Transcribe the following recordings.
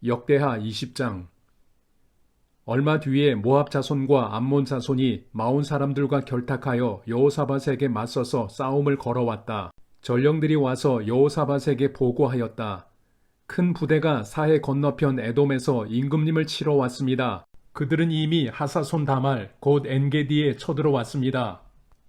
역대하 20장. 얼마 뒤에 모압 자손과 암몬 자손이 마온 사람들과 결탁하여 여호사밧에게 맞서서 싸움을 걸어왔다. 전령들이 와서 여호사밧에게 보고하였다. 큰 부대가 사해 건너편 에돔에서 임금님을 치러 왔습니다. 그들은 이미 하사손 다말 곧 엔게디에 쳐들어왔습니다.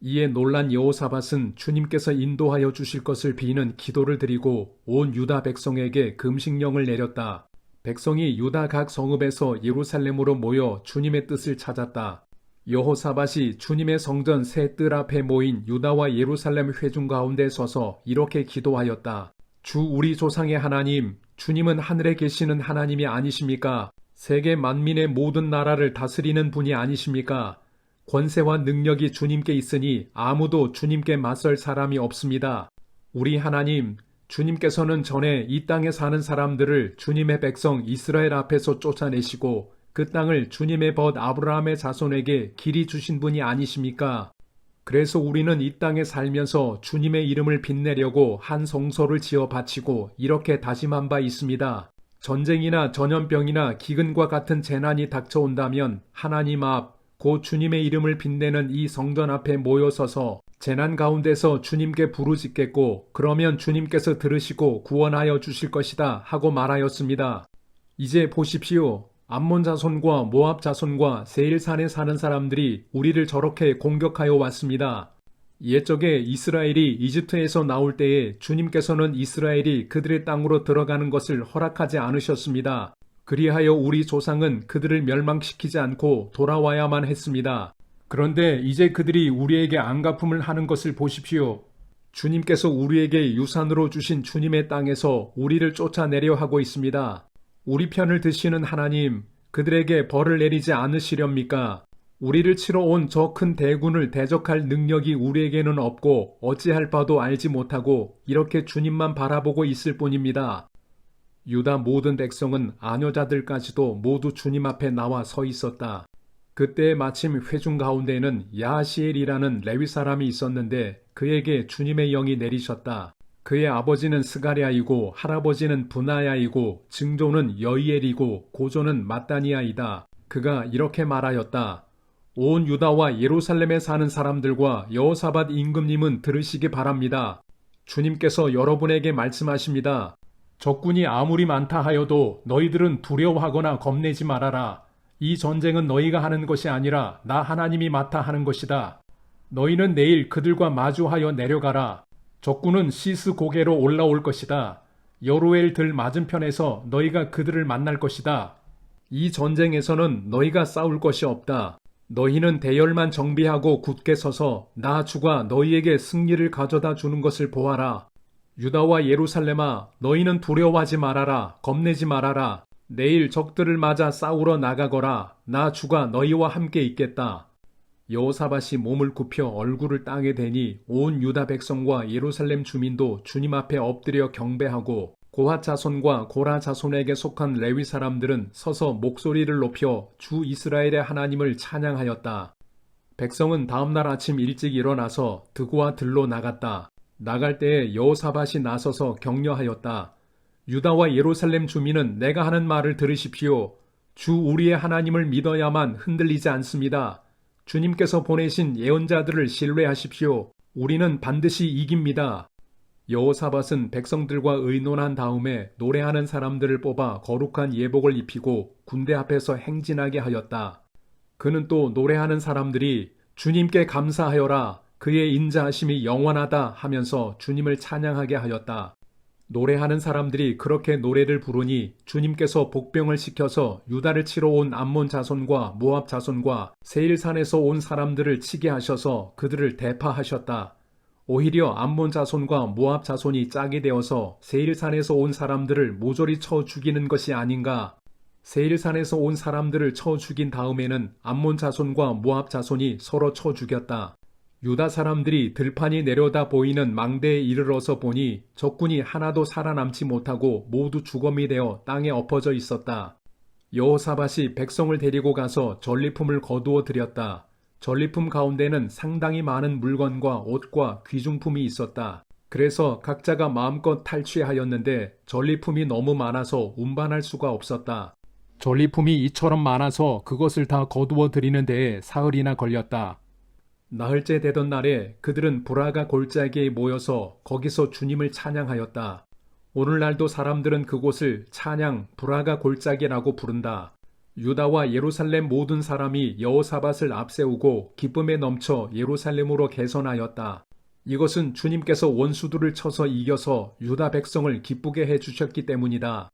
이에 놀란 여호사밧은 주님께서 인도하여 주실 것을 비는 기도를 드리고 온 유다 백성에게 금식령을 내렸다. 백성이 유다 각 성읍에서 예루살렘으로 모여 주님의 뜻을 찾았다. 여호사밧이 주님의 성전 세 뜰 앞에 모인 유다와 예루살렘 회중 가운데 서서 이렇게 기도하였다. 주 우리 조상의 하나님, 주님은 하늘에 계시는 하나님이 아니십니까? 세계 만민의 모든 나라를 다스리는 분이 아니십니까? 권세와 능력이 주님께 있으니 아무도 주님께 맞설 사람이 없습니다. 우리 하나님, 주님께서는 전에 이 땅에 사는 사람들을 주님의 백성 이스라엘 앞에서 쫓아내시고 그 땅을 주님의 벗 아브라함의 자손에게 길이 주신 분이 아니십니까? 그래서 우리는 이 땅에 살면서 주님의 이름을 빛내려고 한 성소를 지어 바치고 이렇게 다짐한 바 있습니다. 전쟁이나 전염병이나 기근과 같은 재난이 닥쳐온다면 하나님 앞, 곧 주님의 이름을 빛내는 이 성전 앞에 모여서서 재난 가운데서 주님께 부르짖겠고 그러면 주님께서 들으시고 구원하여 주실 것이다 하고 말하였습니다. 이제 보십시오. 암몬 자손과 모압 자손과 세일산에 사는 사람들이 우리를 저렇게 공격하여 왔습니다. 옛적에 이스라엘이 이집트에서 나올 때에 주님께서는 이스라엘이 그들의 땅으로 들어가는 것을 허락하지 않으셨습니다. 그리하여 우리 조상은 그들을 멸망시키지 않고 돌아와야만 했습니다. 그런데 이제 그들이 우리에게 안갚음을 하는 것을 보십시오. 주님께서 우리에게 유산으로 주신 주님의 땅에서 우리를 쫓아내려 하고 있습니다. 우리 편을 드시는 하나님, 그들에게 벌을 내리지 않으시렵니까? 우리를 치러 온 저 큰 대군을 대적할 능력이 우리에게는 없고 어찌할 바도 알지 못하고 이렇게 주님만 바라보고 있을 뿐입니다. 유다 모든 백성은 아녀자들까지도 모두 주님 앞에 나와 서 있었다. 그때 마침 회중 가운데에는 야하시엘이라는 레위 사람이 있었는데 그에게 주님의 영이 내리셨다. 그의 아버지는 스가랴이고 할아버지는 분하야이고 증조는 여이엘이고 고조는 마따니아이다. 그가 이렇게 말하였다. 온 유다와 예루살렘에 사는 사람들과 여호사밧 임금님은 들으시기 바랍니다. 주님께서 여러분에게 말씀하십니다. 적군이 아무리 많다 하여도 너희들은 두려워하거나 겁내지 말아라. 이 전쟁은 너희가 하는 것이 아니라 나 하나님이 맡아 하는 것이다. 너희는 내일 그들과 마주하여 내려가라. 적군은 시스 고개로 올라올 것이다. 여로엘 들 맞은편에서 너희가 그들을 만날 것이다. 이 전쟁에서는 너희가 싸울 것이 없다. 너희는 대열만 정비하고 굳게 서서 나 주가 너희에게 승리를 가져다 주는 것을 보아라. 유다와 예루살렘아, 너희는 두려워하지 말아라. 겁내지 말아라. 내일 적들을 맞아 싸우러 나가거라. 나 주가 너희와 함께 있겠다. 여호사밧이 몸을 굽혀 얼굴을 땅에 대니 온 유다 백성과 예루살렘 주민도 주님 앞에 엎드려 경배하고 고핫 자손과 고라 자손에게 속한 레위 사람들은 서서 목소리를 높여 주 이스라엘의 하나님을 찬양하였다. 백성은 다음날 아침 일찍 일어나서 드고와 들로 나갔다. 나갈 때에 여호사밧이 나서서 격려하였다. 유다와 예루살렘 주민은 내가 하는 말을 들으십시오. 주 우리의 하나님을 믿어야만 흔들리지 않습니다. 주님께서 보내신 예언자들을 신뢰하십시오. 우리는 반드시 이깁니다. 여호사밧은 백성들과 의논한 다음에 노래하는 사람들을 뽑아 거룩한 예복을 입히고 군대 앞에서 행진하게 하였다. 그는 또 노래하는 사람들이 주님께 감사하여라. 그의 인자하심이 영원하다 하면서 주님을 찬양하게 하였다. 노래하는 사람들이 그렇게 노래를 부르니 주님께서 복병을 시켜서 유다를 치러 온 암몬 자손과 모압 자손과 세일산에서 온 사람들을 치게 하셔서 그들을 대파하셨다. 오히려 암몬 자손과 모압 자손이 짝이 되어서 세일산에서 온 사람들을 모조리 쳐 죽이는 것이 아닌가. 세일산에서 온 사람들을 쳐 죽인 다음에는 암몬 자손과 모압 자손이 서로 쳐 죽였다. 유다 사람들이 들판이 내려다 보이는 망대에 이르러서 보니 적군이 하나도 살아남지 못하고 모두 죽음이 되어 땅에 엎어져 있었다. 여호사밧이 백성을 데리고 가서 전리품을 거두어 드렸다. 전리품 가운데는 상당히 많은 물건과 옷과 귀중품이 있었다. 그래서 각자가 마음껏 탈취하였는데 전리품이 너무 많아서 운반할 수가 없었다. 전리품이 이처럼 많아서 그것을 다 거두어 드리는 데에 사흘이나 걸렸다. 나흘째 되던 날에 그들은 브라가 골짜기에 모여서 거기서 주님을 찬양하였다. 오늘날도 사람들은 그곳을 찬양 브라가 골짜기라고 부른다. 유다와 예루살렘 모든 사람이 여호사밧을 앞세우고 기쁨에 넘쳐 예루살렘으로 개선하였다. 이것은 주님께서 원수들을 쳐서 이겨서 유다 백성을 기쁘게 해주셨기 때문이다.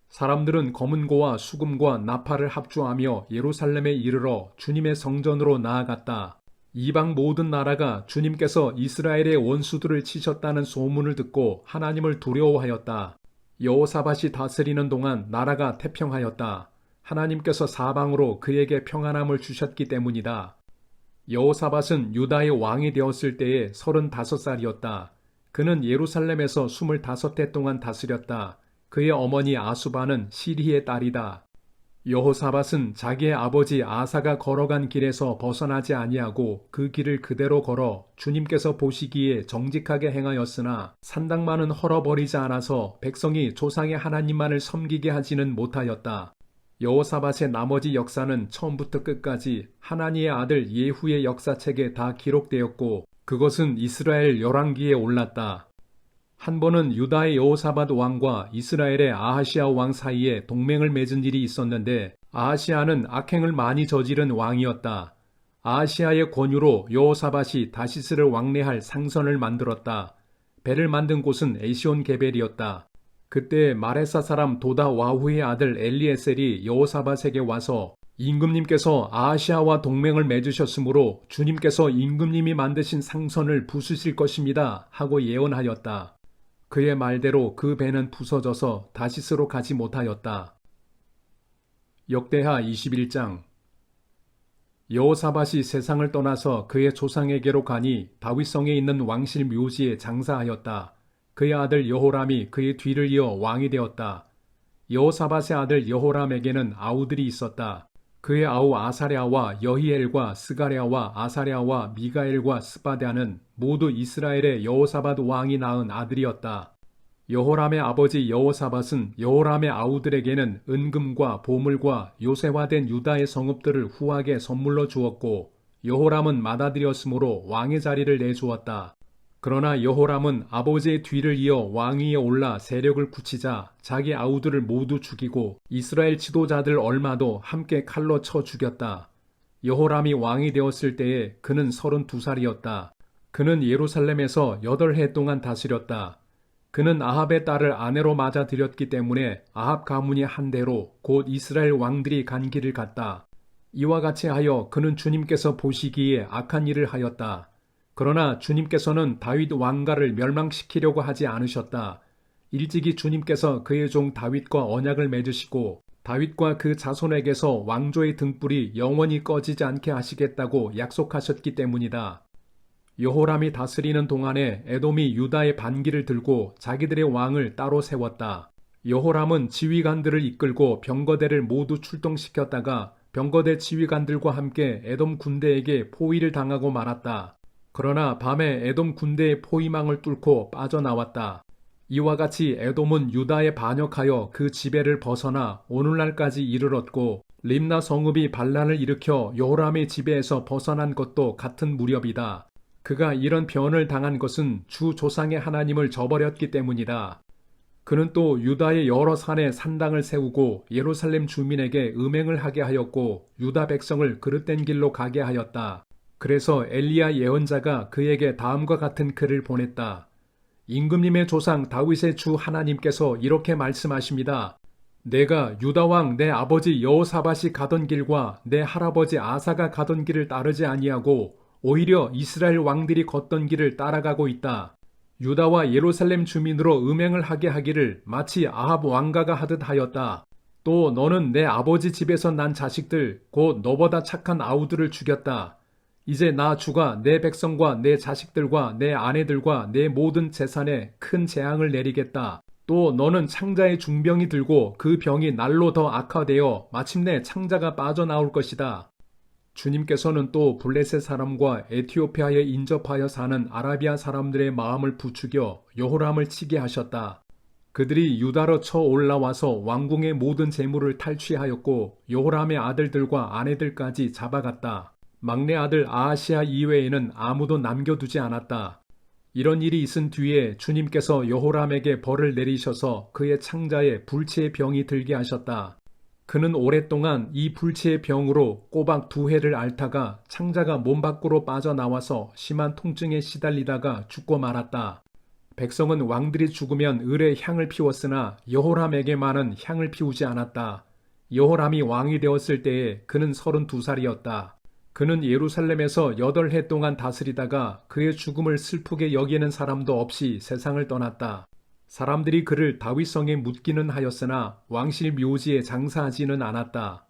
사람들은 검은고와 수금과 나팔을 합주하며 예루살렘에 이르러 주님의 성전으로 나아갔다. 이방 모든 나라가 주님께서 이스라엘의 원수들을 치셨다는 소문을 듣고 하나님을 두려워하였다. 여호사밧이 다스리는 동안 나라가 태평하였다. 하나님께서 사방으로 그에게 평안함을 주셨기 때문이다. 여호사밧은 유다의 왕이 되었을 때에 35살이었다. 그는 예루살렘에서 25해 동안 다스렸다. 그의 어머니 아수바는 시리의 딸이다. 여호사밧은 자기의 아버지 아사가 걸어간 길에서 벗어나지 아니하고 그 길을 그대로 걸어 주님께서 보시기에 정직하게 행하였으나 산당만은 헐어버리지 않아서 백성이 조상의 하나님만을 섬기게 하지는 못하였다. 여호사밧의 나머지 역사는 처음부터 끝까지 하나니의 아들 예후의 역사책에 다 기록되었고 그것은 이스라엘 열왕기에 올랐다. 한 번은 유다의 여호사밧 왕과 이스라엘의 아하시아 왕 사이에 동맹을 맺은 일이 있었는데 아하시아는 악행을 많이 저지른 왕이었다. 아하시아의 권유로 여호사밧이 다시스를 왕래할 상선을 만들었다. 배를 만든 곳은 에시온 게벨이었다. 그때 마레사 사람 도다 와후의 아들 엘리에셀이 여호사밧에게 와서 임금님께서 아하시아와 동맹을 맺으셨으므로 주님께서 임금님이 만드신 상선을 부수실 것입니다 하고 예언하였다. 그의 말대로 그 배는 부서져서 다시스로 가지 못하였다. 역대하 21장. 여호사밧이 세상을 떠나서 그의 조상에게로 가니 다윗성에 있는 왕실 묘지에 장사하였다. 그의 아들 여호람이 그의 뒤를 이어 왕이 되었다. 여호사밧의 아들 여호람에게는 아우들이 있었다. 그의 아우 아사랴와 여히엘과 스가랴와 아사랴와 미가엘과 스바랴는 모두 이스라엘의 여호사밧 왕이 낳은 아들이었다. 여호람의 아버지 여호사밧은 여호람의 아우들에게는 은금과 보물과 요새화된 유다의 성읍들을 후하게 선물로 주었고 여호람은 맏아들이었으므로 왕의 자리를 내주었다. 그러나 여호람은 아버지의 뒤를 이어 왕위에 올라 세력을 굳히자 자기 아우들을 모두 죽이고 이스라엘 지도자들 얼마도 함께 칼로 쳐 죽였다. 여호람이 왕이 되었을 때에 그는 32살이었다. 그는 예루살렘에서 8해 동안 다스렸다. 그는 아합의 딸을 아내로 맞아들였기 때문에 아합 가문이 한 대로 곧 이스라엘 왕들이 간 길을 갔다. 이와 같이 하여 그는 주님께서 보시기에 악한 일을 하였다. 그러나 주님께서는 다윗 왕가를 멸망시키려고 하지 않으셨다. 일찍이 주님께서 그의 종 다윗과 언약을 맺으시고 다윗과 그 자손에게서 왕조의 등불이 영원히 꺼지지 않게 하시겠다고 약속하셨기 때문이다. 여호람이 다스리는 동안에 에돔이 유다의 반기를 들고 자기들의 왕을 따로 세웠다. 여호람은 지휘관들을 이끌고 병거대를 모두 출동시켰다가 병거대 지휘관들과 함께 에돔 군대에게 포위를 당하고 말았다. 그러나 밤에 에돔 군대의 포위망을 뚫고 빠져나왔다. 이와 같이 에돔은 유다에 반역하여 그 지배를 벗어나 오늘날까지 이르렀고 림나 성읍이 반란을 일으켜 여호람의 지배에서 벗어난 것도 같은 무렵이다. 그가 이런 변을 당한 것은 주 조상의 하나님을 저버렸기 때문이다. 그는 또 유다의 여러 산에 산당을 세우고 예루살렘 주민에게 음행을 하게 하였고 유다 백성을 그릇된 길로 가게 하였다. 그래서 엘리야 예언자가 그에게 다음과 같은 글을 보냈다. 임금님의 조상 다윗의 주 하나님께서 이렇게 말씀하십니다. 내가 유다 왕 내 아버지 여호사밧이 가던 길과 내 할아버지 아사가 가던 길을 따르지 아니하고 오히려 이스라엘 왕들이 걷던 길을 따라가고 있다. 유다와 예루살렘 주민으로 음행을 하게 하기를 마치 아합 왕가가 하듯 하였다. 또 너는 내 아버지 집에서 난 자식들 곧 너보다 착한 아우들을 죽였다. 이제 나 주가 내 백성과 내 자식들과 내 아내들과 내 모든 재산에 큰 재앙을 내리겠다. 또 너는 창자의 중병이 들고 그 병이 날로 더 악화되어 마침내 창자가 빠져나올 것이다. 주님께서는 또 블레셋 사람과 에티오피아에 인접하여 사는 아라비아 사람들의 마음을 부추겨 여호람을 치게 하셨다. 그들이 유다로 쳐 올라와서 왕궁의 모든 재물을 탈취하였고 여호람의 아들들과 아내들까지 잡아갔다. 막내 아들 아하시아 이외에는 아무도 남겨두지 않았다. 이런 일이 있은 뒤에 주님께서 여호람에게 벌을 내리셔서 그의 창자에 불치의 병이 들게 하셨다. 그는 오랫동안 이 불치의 병으로 꼬박 2해를 앓다가 창자가 몸 밖으로 빠져나와서 심한 통증에 시달리다가 죽고 말았다. 백성은 왕들이 죽으면 을에 향을 피웠으나 여호람에게만은 향을 피우지 않았다. 여호람이 왕이 되었을 때에 그는 32살이었다. 그는 예루살렘에서 8해 동안 다스리다가 그의 죽음을 슬프게 여기는 사람도 없이 세상을 떠났다. 사람들이 그를 다윗성에 묻기는 하였으나 왕실 묘지에 장사하지는 않았다.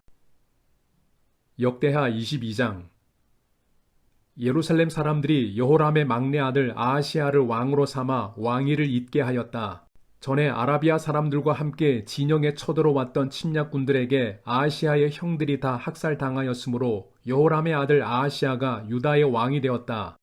역대하 22장. 예루살렘 사람들이 여호람의 막내 아들 아하시아를 왕으로 삼아 왕위를 잇게 하였다. 전에 아라비아 사람들과 함께 진영에 쳐들어왔던 침략군들에게 아하시아의 형들이 다 학살당하였으므로 여호람의 아들 아하시아가 유다의 왕이 되었다.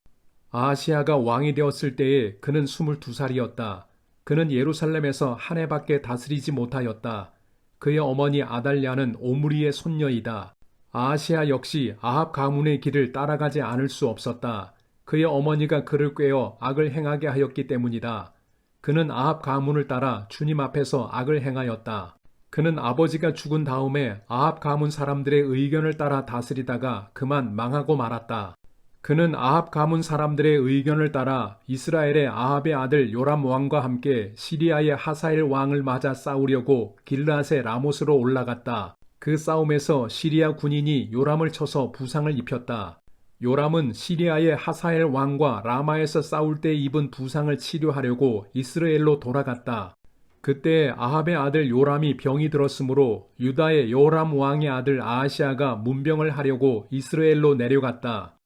아하시아가 왕이 되었을 때에 그는 22살이었다. 그는 예루살렘에서 한 해밖에 다스리지 못하였다. 그의 어머니 아달랴는 오므리의 손녀이다. 아하시아 역시 아합 가문의 길을 따라가지 않을 수 없었다. 그의 어머니가 그를 꾀어 악을 행하게 하였기 때문이다. 그는 아합 가문을 따라 주님 앞에서 악을 행하였다. 그는 아버지가 죽은 다음에 아합 가문 사람들의 의견을 따라 다스리다가 그만 망하고 말았다. 그는 아합 가문 사람들의 의견을 따라 이스라엘의 아합의 아들 요람 왕과 함께 시리아의 하사엘 왕을 맞아 싸우려고 길르앗의 라못으로 올라갔다. 그 싸움에서 시리아 군인이 요람을 쳐서 부상을 입혔다. 요람은 시리아의 하사엘 왕과 라마에서 싸울 때 입은 부상을 치료하려고 이스라엘로 돌아갔다. 그때 아합의 아들 요람이 병이 들었으므로 유다의 요람 왕의 아들 아하시아가 문병을 하려고 이스라엘로 내려갔다.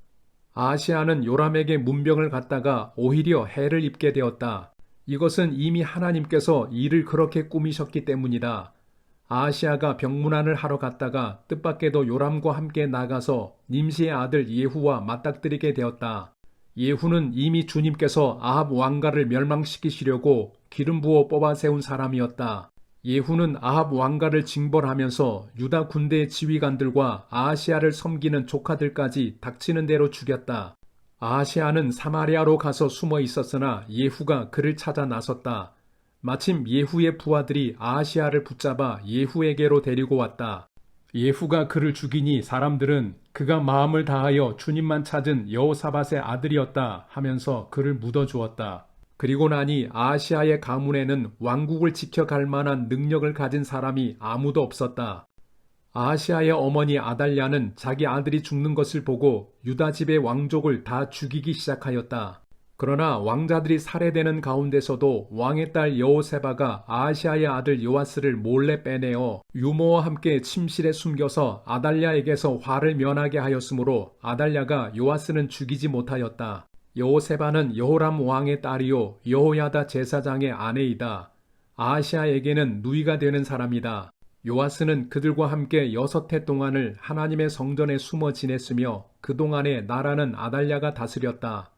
아하시아는 요람에게 문병을 갖다가 오히려 해를 입게 되었다. 이것은 이미 하나님께서 일을 그렇게 꾸미셨기 때문이다. 아하시아가 병문안을 하러 갔다가 뜻밖에도 요람과 함께 나가서 님시의 아들 예후와 맞닥뜨리게 되었다. 예후는 이미 주님께서 아합 왕가를 멸망시키시려고 기름 부어 뽑아 세운 사람이었다. 예후는 아합 왕가를 징벌하면서 유다 군대의 지휘관들과 아하시아를 섬기는 조카들까지 닥치는 대로 죽였다. 아하시아는 사마리아로 가서 숨어 있었으나 예후가 그를 찾아 나섰다. 마침 예후의 부하들이 아하시아를 붙잡아 예후에게로 데리고 왔다. 예후가 그를 죽이니 사람들은 그가 마음을 다하여 주님만 찾은 여호사밧의 아들이었다 하면서 그를 묻어주었다. 그리고 나니 아하시아의 가문에는 왕국을 지켜갈 만한 능력을 가진 사람이 아무도 없었다. 아하시아의 어머니 아달랴는 자기 아들이 죽는 것을 보고 유다 집의 왕족을 다 죽이기 시작하였다. 그러나 왕자들이 살해되는 가운데서도 왕의 딸 여호세바가 아하시아의 아들 요아스를 몰래 빼내어 유모와 함께 침실에 숨겨서 아달랴에게서 화를 면하게 하였으므로 아달랴가 요아스는 죽이지 못하였다. 여호세바는 여호람 왕의 딸이요 여호야다 제사장의 아내이다. 아하시아에게는 누이가 되는 사람이다. 요아스는 그들과 함께 6해 동안을 하나님의 성전에 숨어 지냈으며 그동안에 나라는 아달랴가 다스렸다.